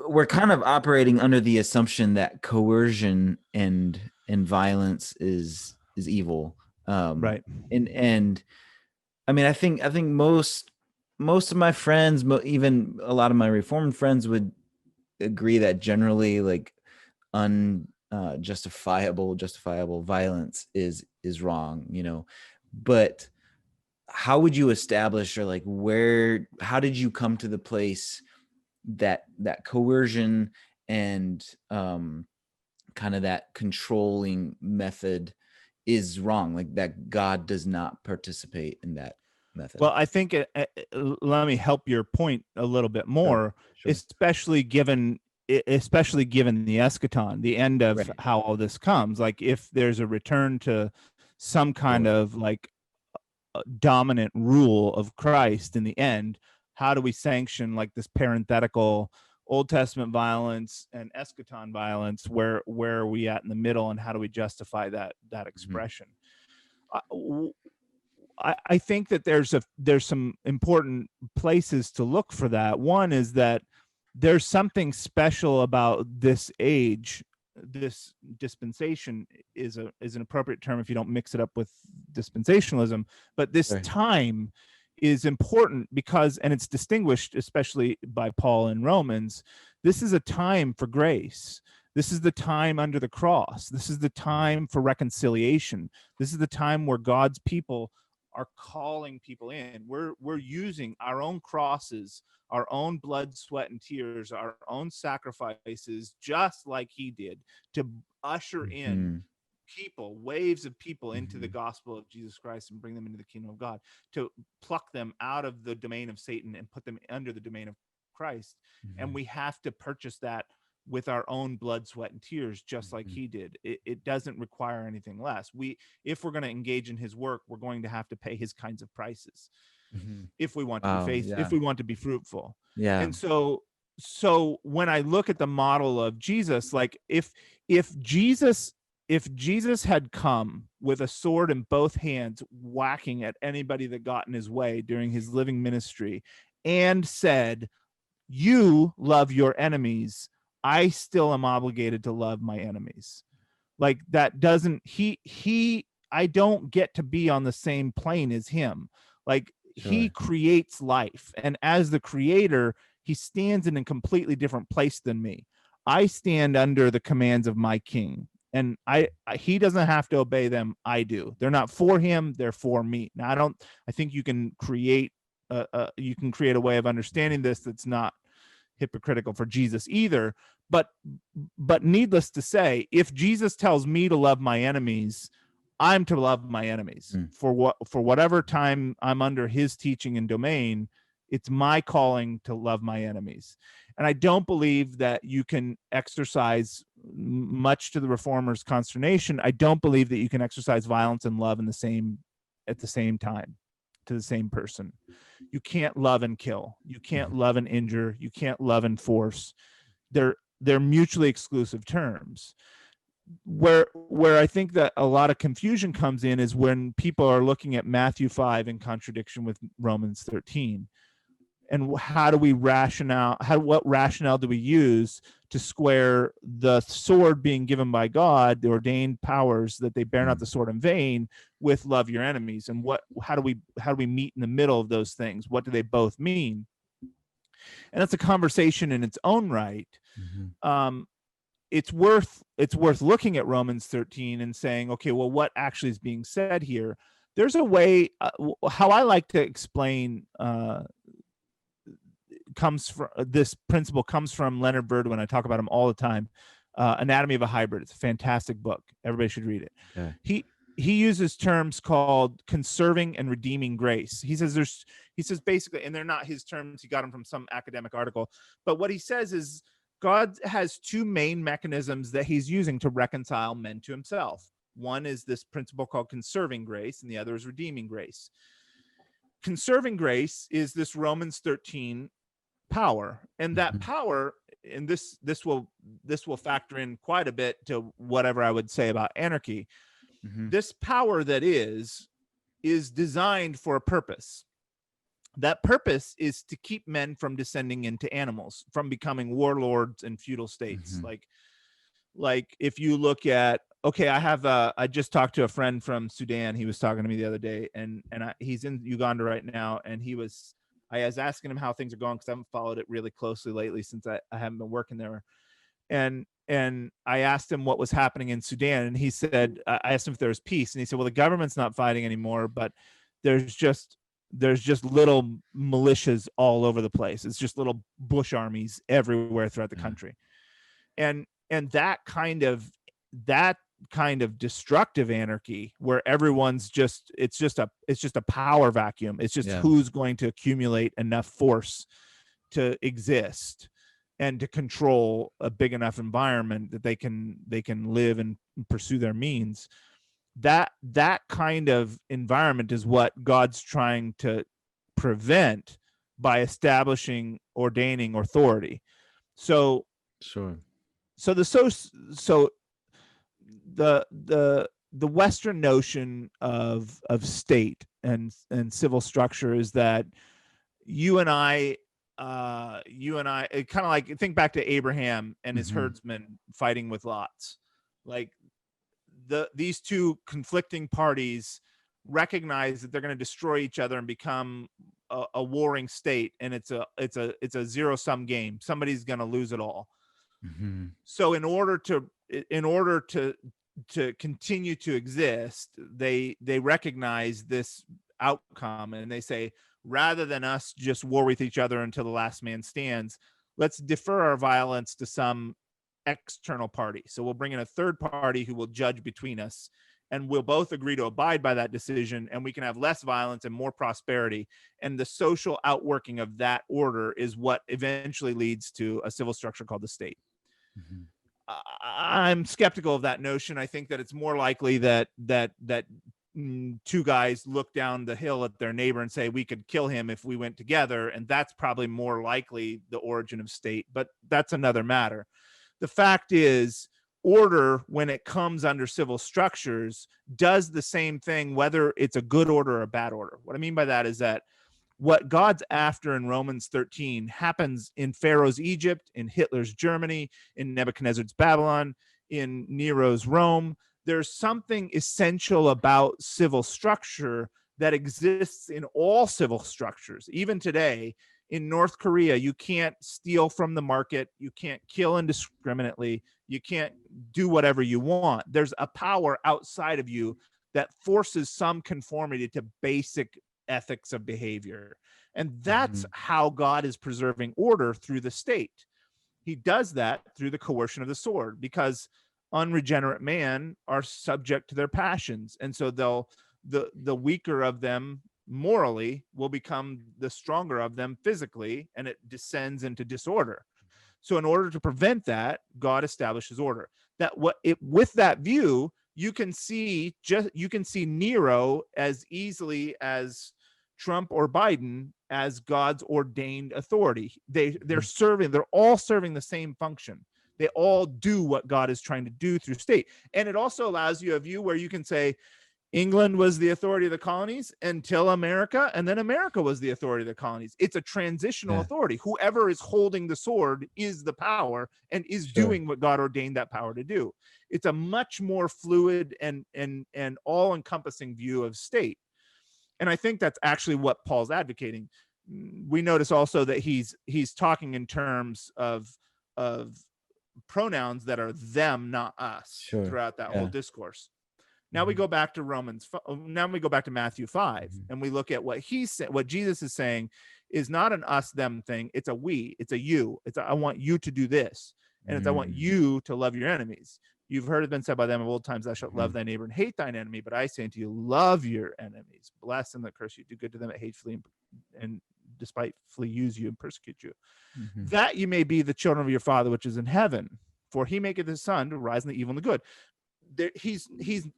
we're kind of operating under the assumption that coercion and violence is evil. Right. And I mean, I think most of my friends, even a lot of my Reformed friends, would agree that generally, like, justifiable violence is wrong, but how would you establish, or like, how did you come to the place that coercion and kind of that controlling method is wrong, like that God does not participate in that method? Well, I think let me help your point a little bit Sure, more, sure. especially given the eschaton, the end of Right. how all this comes. Like, if there's a return to some kind Sure. of like dominant rule of Christ in the end, how do we sanction like this parenthetical Old Testament violence and eschaton violence? Where are we at in the middle, and how do we justify that Mhm. expression? I think that there's some important places to look for that. One is that there's something special about this age. This dispensation is an appropriate term if you don't mix it up with dispensationalism, but this Right. time is important because, and it's distinguished especially by Paul in Romans, this is a time for grace. This is the time under the cross. This is the time for reconciliation. This is the time where God's people are calling people in. We're using our own crosses, our own blood, sweat, and tears, our own sacrifices, just like he did, to usher in Mhm. people, waves of people, into the Mhm. gospel of Jesus Christ and bring them into the kingdom of God, to pluck them out of the domain of Satan and put them under the domain of Christ. And Mhm. we have to purchase that with our own blood, sweat, and tears, just like Mhm. he did. It doesn't require anything less. If we're going to engage in his work, we're going to have to pay his kinds of prices Mhm. if we want to be Wow. if Yeah. we want to be fruitful. Yeah. And so when I look at the model of Jesus, like, if Jesus if Jesus had come with a sword in both hands, whacking at anybody that got in his way during his living ministry, and said, you love your enemies, I still am obligated to love my enemies. Like, that doesn't, I don't get to be on the same plane as him. Like, he Sure. creates life, and as the creator, he stands in a completely different place than me. I stand under the commands of my king, and he doesn't have to obey them. I do. They're not for him, they're for me. Now, I think you can create a way of understanding this that's not hypocritical for Jesus either. But needless to say, if Jesus tells me to love my enemies, I'm to love my enemies Mm. for whatever time I'm under his teaching and domain. It's my calling to love my enemies. And I don't believe that you can exercise, much to the reformers' consternation, I don't believe that you can exercise violence and love at the same time to the same person. You can't love and kill. You can't Mhm. love and injure. You can't love and force. They're mutually exclusive terms. Where I think that a lot of confusion comes in is when people are looking at Matthew 5 in contradiction with Romans 13. And how do we what rationale do we use to square the sword being given by God, the ordained powers that they bear not Mm. the sword in vain, with love your enemies? And how do we meet in the middle of those things? What do they both mean? And that's a conversation in its own right. Mhm. um, it's worth looking at Romans 13 and saying, okay, well, what actually is being said here? There's a way, how I like to explain, comes from this principle comes from Leonard Burdwin. I talk about him all the time. Anatomy of a Hybrid. It's a fantastic book. Everybody should read it. Okay. He uses terms called conserving and redeeming grace. He says basically, and they're not his terms, he got them from some academic article, but what he says is God has two main mechanisms that he's using to reconcile men to himself. One is this principle called conserving grace, and the other is redeeming grace. Conserving grace is this Romans 13 power, and that Mhm. power, and this will factor in quite a bit to whatever I would say about anarchy. Mhm. This power that is designed for a purpose. that purpose is to keep men from descending into animals, from becoming warlords and feudal states. Mhm. Like if you look at, okay, I just talked to a friend from Sudan. He was talking to me the other day, and he's in Uganda right now, and I was asking him how things are going because I haven't followed it really closely lately since I haven't been working there. And I asked him what was happening in Sudan, and he said, I asked him if there was peace, and he said, well, the government's not fighting anymore, but there's just little militias all over the place. It's just little bush armies everywhere throughout the Yeah. country. And that kind of destructive anarchy where everyone's just it's just a power vacuum. It's just Yeah. who's going to accumulate enough force to exist and to control a big enough environment that they can live and pursue their means. That kind of environment is what God's trying to prevent by establishing ordaining authority. So Sure. so the Western notion of state and civil structure is that you and I kind of like think back to Abraham and his Mhm. herdsmen fighting with lots. Like these two conflicting parties recognize that they're going to destroy each other and become a warring state, and it's a zero sum game. Somebody's going to lose it all. Mhm. So in order to continue to exist, they recognize this outcome, and they say, rather than us just war with each other until the last man stands, let's defer our violence to some external party. So we'll bring in a third party who will judge between us, and we'll both agree to abide by that decision, and we can have less violence and more prosperity. And the social outworking of that order is what eventually leads to a civil structure called the state. Mhm. I'm skeptical of that notion. I think that it's more likely that two guys look down the hill at their neighbor and say, we could kill him if we went together, and that's probably more likely the origin of state. But that's another matter. The fact is, order, when it comes under civil structures, does the same thing whether it's a good order or a bad order. What I mean by that is that what God's after in Romans 13 happens in Pharaoh's Egypt, in Hitler's Germany, in Nebuchadnezzar's Babylon, in Nero's Rome. There's something essential about civil structure that exists in all civil structures. Even today, in North Korea, you can't steal from the market, you can't kill indiscriminately, you can't do whatever you want. There's a power outside of you that forces some conformity to basic ethics of behavior. And that's Mhm. how God is preserving order through the state. He does that through the coercion of the sword, because unregenerate man are subject to their passions. And so the weaker of them morally will become the stronger of them physically, and it descends into disorder. So in order to prevent that, God establishes order. With that view, you can see Nero as easily as Trump or Biden as God's ordained authority. They're all serving the same function. They all do what God is trying to do through state. And it also allows you a view where you can say, England was the authority of the colonies until America, and then America was the authority of the colonies. It's a transitional Yeah. authority. Whoever is holding the sword is the power and is Sure. doing what God ordained that power to do. It's a much more fluid and all-encompassing view of state. And I think that's actually what Paul's advocating. We notice also that he's talking in terms of pronouns that are them, not us, Sure. throughout that whole Yeah. discourse. Now we Mhm. go back to Now we go back to Matthew 5, Mhm. and we look at what what Jesus is saying is not an us them thing. It's a we. It's a you. I want you to do this, and it's I want Mm. you to love your enemies. You've heard it been said by them of old times, thou shalt love Mhm. thy neighbor and hate thine enemy. But I say unto you, love your enemies, bless them that curse you, do good to them that hatefully and despitefully use you and persecute you, Mhm. that you may be the children of your Father which is in heaven. For he maketh his sun to rise in the evil and the good. He's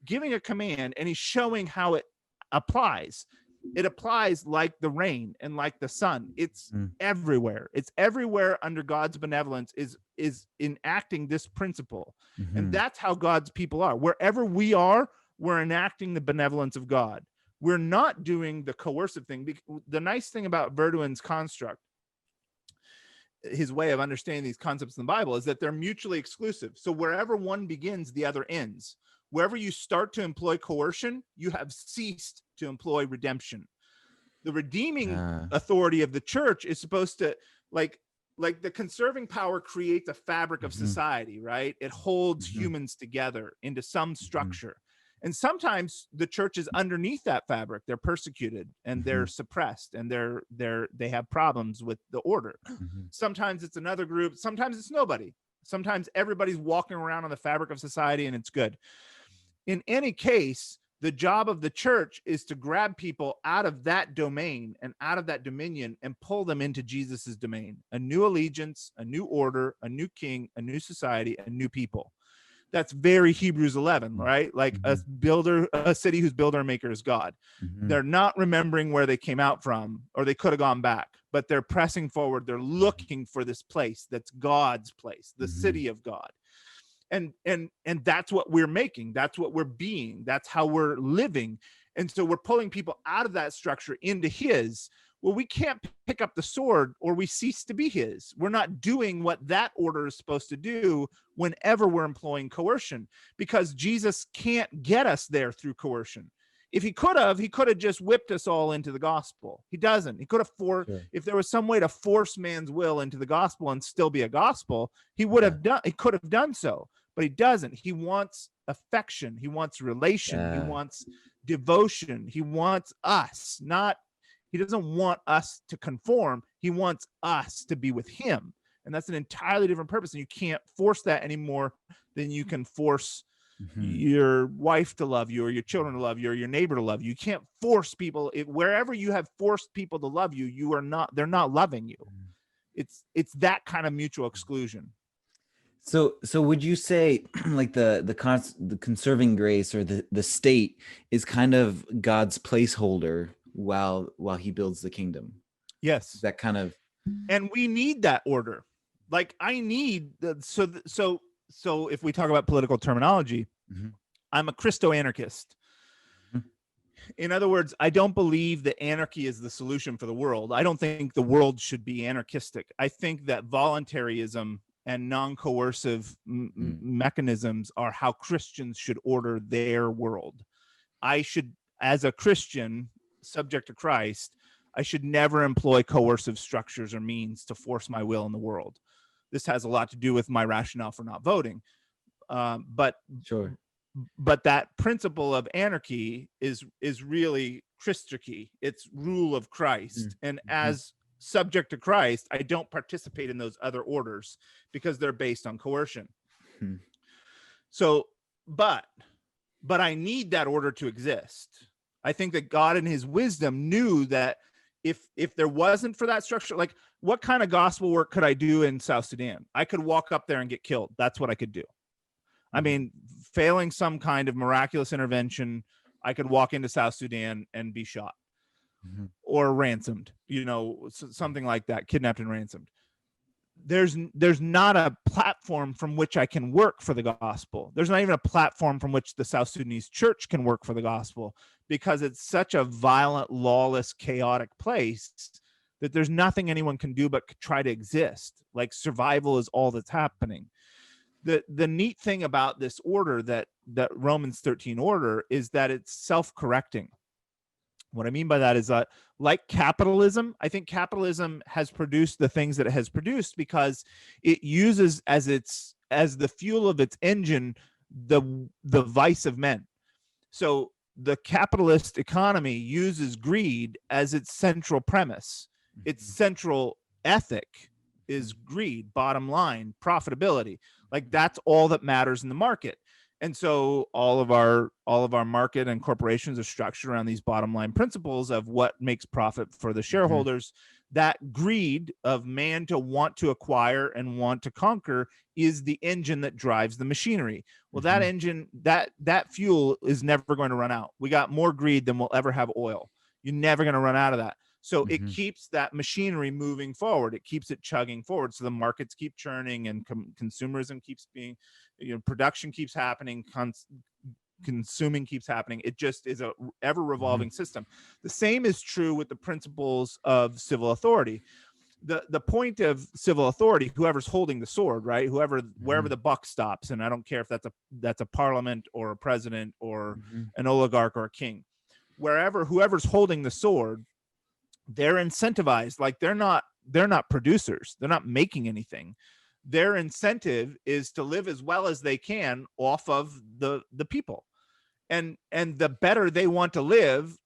giving a command, and he's showing how it applies. It applies like the rain and like the sun. It's Mm. everywhere. It's everywhere under God's benevolence is enacting this principle. And Mhm. that's how God's people are. Wherever we are, we're enacting the benevolence of God. we're not doing the coercive thing. The nice thing about Verduin's construct, his way of understanding these concepts in the Bible, is that they're mutually exclusive. So wherever one begins, the other ends. Wherever you start to employ coercion, you have ceased to employ redemption. The redeeming authority of the church is supposed to, like the conserving power creates a fabric of society, right? It holds humans together into some structure. And sometimes the church is underneath that fabric. They're persecuted and they're suppressed and they have problems with the order. Sometimes it's another group. Sometimes it's nobody. Sometimes everybody's walking around on the fabric of society and it's good. In any case, the job of the church is to grab people out of that domain and out of that dominion and pull them into Jesus's domain, a new allegiance, a new order, a new king, a new society, a new people. That's very Hebrews 11, right? Like a city whose builder and maker is God. They're not remembering where they came out from, or they could have gone back, but they're pressing forward. They're looking for this place that's God's place, the city of God. And that's what we're making. That's what we're being. That's how we're living. And so we're pulling people out of that structure into his. Well, we can't pick up the sword or we cease to be his. We're not doing what that order is supposed to do whenever we're employing coercion, because Jesus can't get us there through coercion. If he could have just whipped us all into the gospel. He doesn't. He could have if there was some way to force man's will into the gospel and still be a gospel, he would have done. He could have done so, but he doesn't. He wants affection. He wants relation. He wants devotion. He wants us, not. He doesn't want us to conform. He wants us to be with him, and that's an entirely different purpose. And you can't force that any more than you can force your wife to love you, or your children to love you, or your neighbor to love you. You can't force people. Wherever you have forced people to love you, they're not loving you. It's that kind of mutual exclusion. So would you say like the conserving grace, or the state, is kind of God's placeholder while he builds the kingdom? Yes. Is that kind of, and we need that order. Like I need so if we talk about political terminology, I'm a Christo-anarchist. In other words, I don't believe that anarchy is the solution for the world. I don't think the world should be anarchistic. I think that voluntarism and non-coercive mechanisms are how Christians should order their world. I should, as a Christian subject to Christ, I should never employ coercive structures or means to force my will in the world. This has a lot to do with my rationale for not voting. But that principle of anarchy is really Christarchy. It's rule of Christ. And as subject to Christ, I don't participate in those other orders because they're based on coercion. So, but I need that order to exist. I think that God in his wisdom knew that if there wasn't for that structure, like what kind of gospel work could I do in South Sudan? I could walk up there and get killed. That's what I could do. I mean, failing some kind of miraculous intervention, I could walk into South Sudan and be shot or ransomed, something like that, kidnapped and ransomed. There's not a platform from which I can work for the gospel. There's not even a platform from which the South Sudanese church can work for the gospel, because it's such a violent, lawless, chaotic place that there's nothing anyone can do but try to exist. Like survival is all that's happening. The neat thing about this order, that Romans 13 order, is that it's self-correcting. What I mean by that is that, like capitalism, I think capitalism has produced the things that it has produced because it uses as the fuel of its engine the vice of men. So the capitalist economy uses greed as its central premise. Its central ethic is greed, bottom line, profitability. Like that's all that matters in the market. And so all of our market and corporations are structured around these bottom line principles of what makes profit for the shareholders. That greed of man to want to acquire and want to conquer is the engine that drives the machinery. Well, that engine, that fuel is never going to run out. We got more greed than we'll ever have oil. You're never going to run out of that. So it keeps that machinery moving forward. It keeps it chugging forward. So the markets keep churning and consumerism keeps being, production keeps happening. consuming keeps happening. It just is a ever revolving system. The same is true with the principles of civil authority. The point of civil authority, whoever's holding the sword, right? Wherever the buck stops, and I don't care if that's a parliament or a president or an oligarch or a king, whoever's holding the sword, they're incentivized. Like they're not producers. They're not making anything. Their incentive is to live as well as they can off of the people. And the better they want to live,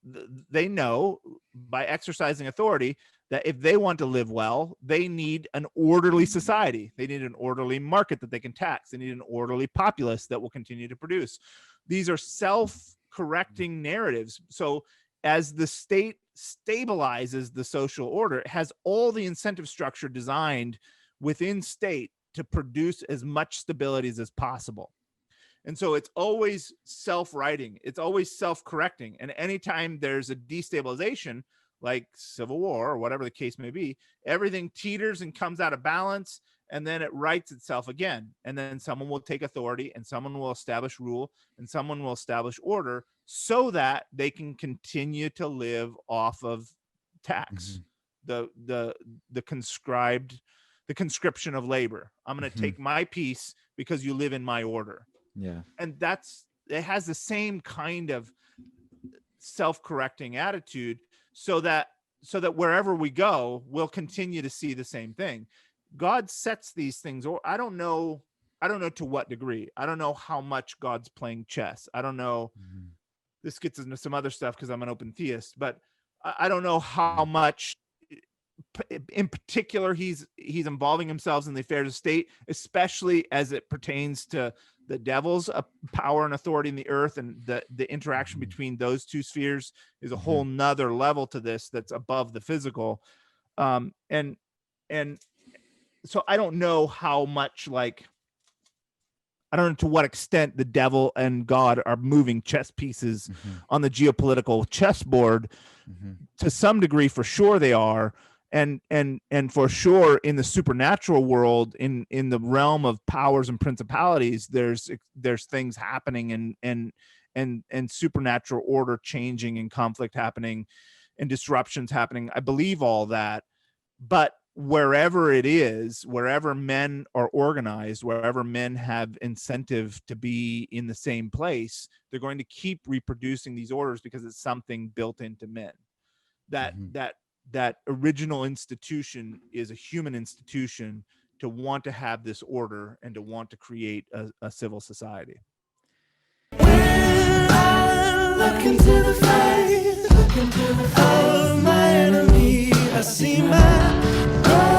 they know by exercising authority that if they want to live well, they need an orderly society. They need an orderly market that they can tax. They need an orderly populace that will continue to produce. These are self-correcting narratives. So as the state stabilizes the social order, it has all the incentive structure designed within state to produce as much stability as possible. And so it's always self-righting. It's always self-correcting. And anytime there's a destabilization, like civil war or whatever the case may be, everything teeters and comes out of balance, and then it rights itself again. And then someone will take authority, and someone will establish rule, and someone will establish order so that they can continue to live off of tax, the conscription of labor. I'm going to take my piece because you live in my order. Yeah. And it has the same kind of self-correcting attitude, so that wherever we go, we'll continue to see the same thing. God sets these things, or I don't know to what degree. I don't know how much God's playing chess. I don't know. This gets into some other stuff because I'm an open theist, but I don't know how much in particular he's involving himself in the affairs of state, especially as it pertains to the devil's power and authority in the earth, and the interaction between those two spheres is a whole nother level to this that's above the physical. And so I don't know how much, like, I don't know to what extent the devil and God are moving chess pieces on the geopolitical chessboard. To some degree, for sure they are. And for sure in the supernatural world, in the realm of powers and principalities, there's things happening and supernatural order changing and conflict happening and disruptions happening. I believe all that, but wherever it is, wherever men are organized, wherever men have incentive to be in the same place, they're going to keep reproducing these orders because it's something built into men. That original institution is a human institution to want to have this order and to want to create a civil society. When I look into the face of my enemy, I see my God.